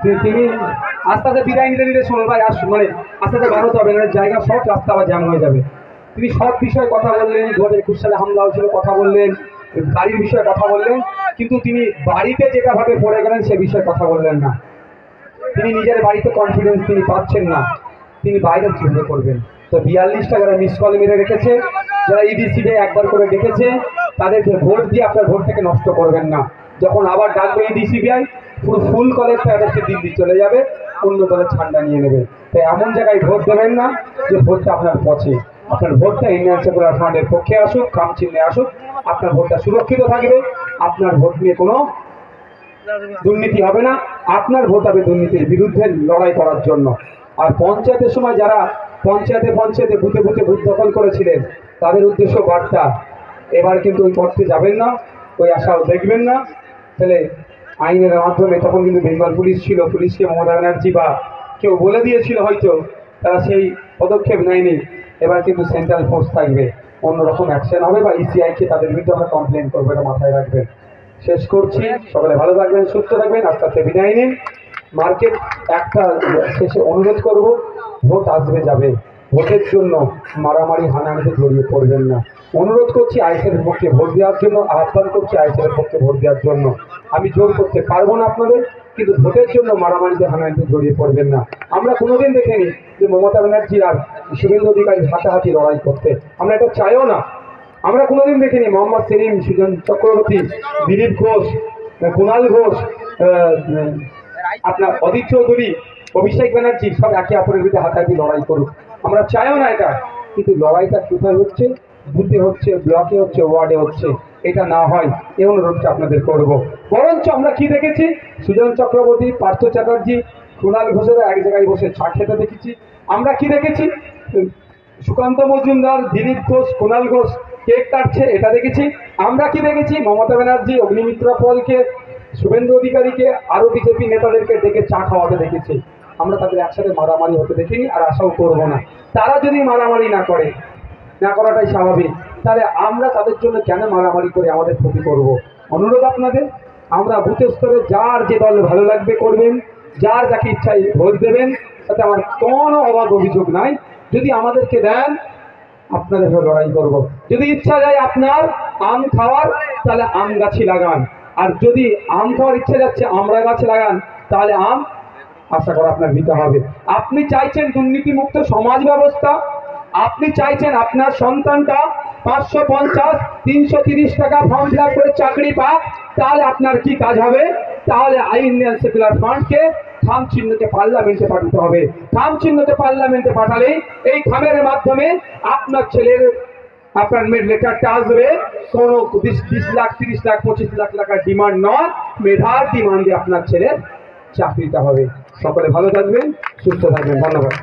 তিনি আস্তে আস্তে বিদায় নিতে নিতে শুনুন ভাই, মানে আস্তে আস্তে বার হতে হবে, না জায়গা সব রাস্তা আবার জ্যাম হয়ে যাবে। তিনি সব বিষয়ে কথা বললেন, 2021 সালে হামলা হয়েছিল কথা বললেন, গাড়ির বিষয়ে কথা বললেন, কিন্তু তিনি বাড়িতে যেটা ভাবে পড়ে গেলেন সে বিষয়ে কথা বললেন না। তিনি নিজের বাড়িতে কনফিডেন্স তিনি পাচ্ছেন না, তিনি বাইরে চিন্তা করবেন। তো 42টা যারা মিস কল মেরে রেখেছে, যারা ইডিসিতে একবার করে ডেকেছে, তাদেরকে ভোট দিয়ে আপনার ভোটটাকে নষ্ট করবেন না। যখন আবার ডাকবে ইডিসিবিআই, পুরো ফুল কলের তাদেরকে দিল্লি চলে যাবে, অন্য দলের ঠান্ডা নিয়ে নেবে। তাই এমন জায়গায় ভোট দেবেন না যে ভোটটা আপনার পচে। আপনার ভোটটা ইন্ডিয়ান সেকুলার ফ্রন্টের পক্ষে আসুক, খাম চিহ্নে আসুক, আপনার ভোটটা সুরক্ষিত থাকবে। আপনার ভোট নিয়ে কোনো দুর্নীতি হবে না, আপনার ভোট হবে দুর্নীতির বিরুদ্ধে লড়াই করার জন্য। আর পঞ্চায়েতের সময় যারা পঞ্চায়েতে বুথে বুথে বুথ দখল করেছিলেন, তাদের উদ্দেশ্য বার্তা, এবার কিন্তু ওই পথে যাবেন না, ওই আশাও দেখবেন না। তাহলে আইনের মাধ্যমে, তখন কিন্তু বেঙ্গল পুলিশ ছিল, পুলিশকে মমতা ব্যানার্জি বা কেউ বলে দিয়েছিল হয়তো, তারা সেই পদক্ষেপ নেয়নি। এবার কিন্তু সেন্ট্রাল ফোর্স থাকবে, অন্যরকম অ্যাকশন হবে, বা ইসিআইকে তাদের বিরুদ্ধে আমরা কমপ্লেন করবো, এটা মাথায় রাখবেন। শেষ করছি, সকলে ভালো থাকবেন, সুস্থ থাকবেন, আস্তে আস্তে বিদায় নিন। মার্কেট একটা শেষে অনুরোধ করব, ভোট আসবে যাবে, ভোটের জন্য মারামারি হানাহানিতে জড়িয়ে পড়বেন না। অনুরোধ করছি আইএসএফের পক্ষে ভোট দেওয়ার জন্য, আহ্বান করছি আইএসএফের পক্ষে ভোট দেওয়ার জন্য। আমি জোর করতে পারবো না আপনাদের, কিন্তু ভোটের জন্য মারামারিতে হানাহানিতে জড়িয়ে পড়বেন না। আমরা কোনোদিন দেখিনি যে মমতা ব্যানার্জি আর শুভেন্দু অধিকারী হাতাহাতি লড়াই করতে, আমরা এটা চাইও না। আমরা কোনোদিন দেখিনি মোহাম্মদ সেলিম, সুজন চক্রবর্তী, দিলীপ ঘোষ, কুণাল ঘোষ, আপনার অদিত চৌধুরী, অভিষেক ব্যানার্জি সব একে অপরের বিরুদ্ধে হাতাহাতি লড়াই করুক, আমরা চাইও না এটা। কিন্তু লড়াইটা কোথায় হচ্ছে? বুথে হচ্ছে, ব্লকে হচ্ছে, ওয়ার্ডে হচ্ছে। এটা না হয় এই অনুরোধটা আপনাদের করব। বরঞ্চ আমরা কি দেখেছি, সুজন চক্রবর্তী, পার্থ চ্যাটার্জি, কুণাল ঘোষেরা এক জায়গায় বসে চা খেতে দেখেছি। আমরা কি দেখেছি, সুকান্ত মজুমদার, দিলীপ ঘোষ, কুণাল ঘোষ কেক কাটছে, এটা দেখেছি। আমরা কি দেখেছি, মমতা ব্যানার্জি অগ্নিমিত্রা পলকে, শুভেন্দু অধিকারীকে, আরো বিজেপি নেতাদেরকে ডেকে চা খাওয়াতে দেখেছি। আমরা তাদের একসাথে মারামারি হতে দেখিনি, আর আশাও করবো না। তারা যদি মারামারি না করে, না করাটাই স্বাভাবিক, তাহলে আমরা তাদের জন্য কেন মারামারি করে আমাদের ক্ষতি করব? অনুরোধ আপনাদের, আমরা বুথের স্তরে যার যে দল ভালো লাগবে করবেন, যার যাকে ইচ্ছায় ভোট দেবেন, তাতে আমার কোনো অভাব অভিযোগ নাই। যদি আমাদেরকে দেন, আপনাদের হয়ে লড়াই করব। যদি ইচ্ছা যায় আপনার আম খাওয়ার, তাহলে আম গাছই লাগান। আর যদি আম খাওয়ার ইচ্ছা যাচ্ছে আমরা গাছ লাগান, তাহলে আম আশা করা আপনার দিতে হবে। আপনি চাইছেন দুর্নীতিমুক্ত সমাজ ব্যবস্থা, আপনি চাইছেন আপনার সন্তানটা 550, 330 টাকা ফর্ম ফিল আপ করে চাকরি পাক, তাহলে আপনার কি কাজ হবে? তাহলে ইন্ডিয়ান সেকুলার ফ্রন্টকে খাম চিহ্নকে পার্লামেন্টে পাঠাতে হবে। খাম চিহ্নকে পার্লামেন্টে পাঠালে এই খামের মাধ্যমে আপনার ছেলের, আপনার মেয়ের লেটারটা আসবে। কোনো 20 লাখ, 30 লাখ, 25 লাখ টাকার ডিমান্ড নয়, মেধার ডিমান্ডে আপনার ছেলের চাকরিটা হবে। সকলে ভালো থাকবেন, সুস্থ থাকবেন, ধন্যবাদ।